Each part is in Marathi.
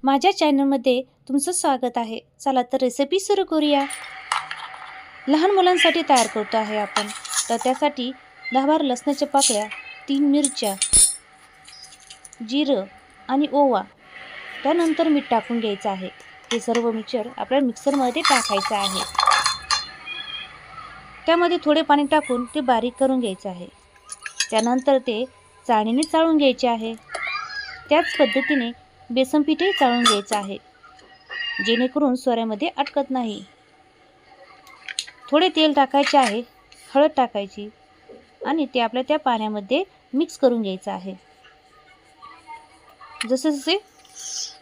माझ्या चॅनलमध्ये तुमचं स्वागत आहे। चला तर रेसिपी सुरू करूया। लहान मुलांसाठी तयार करतो आहे आपण। तर त्यासाठी 10-12 लसणाच्या पाकळ्या, 3 मिरच्या, जिरं आणि ओवा, त्यानंतर मीठ टाकून घ्यायचं आहे। हे सर्व मिक्सचर आपल्याला मिक्सरमध्ये टाकायचं आहे। त्यामध्ये थोडे पाणी टाकून ते बारीक करून घ्यायचं आहे। त्यानंतर ते चाळणीने चाळून घ्यायचे आहे। त्याच पद्धतीने बेसन पीठही चाळून घ्यायचं आहे, जेणेकरून सोऱ्यामध्ये अटकत नाही। थोडे तेल टाकायचे आहे, हळद टाकायची आणि ते आपल्या त्या पाण्यामध्ये मिक्स करून घ्यायचं आहे। जसे जसे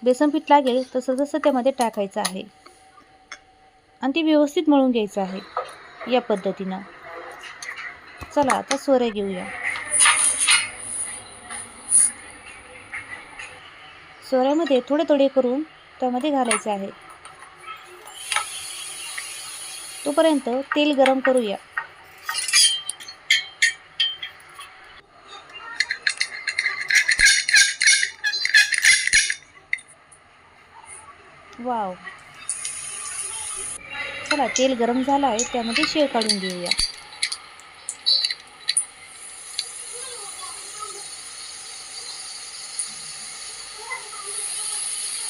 बेसन पीठ लागेल तसं तसं त्यामध्ये टाकायचं आहे आणि ते व्यवस्थित मळून घ्यायचं आहे या पद्धतीनं। चला आता सोऱ्या घेऊया। सोऱ्यामध्ये थोडे थोडे करून त्यामध्ये घालायचे आहे। तोपर्यंत तेल गरम करूया। वाव, चला तेल गरम झालं आहे, त्यामध्ये शेव काढून घेऊया।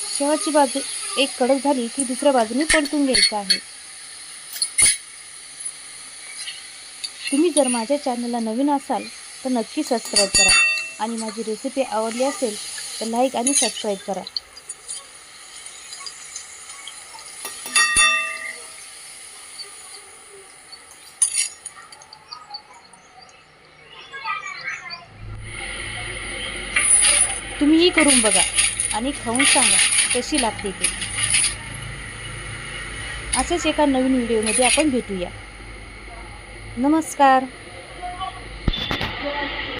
शेवटची बाजू एक कडक झाली की दुसऱ्या बाजूने पलटून घ्यायचं आहे। तुम्ही जर माझ्या चॅनलला नवीन असाल तर नक्की सबस्क्राईब करा आणि माझी रेसिपी आवडली असेल तर लाईक आणि सबस्क्राईब करा। तुम्हीही करून बघा आणि खाऊन सांगा कशी लागते ते। अशाच एका नवीन व्हिडिओमध्ये आपण भेटूया। नमस्कार।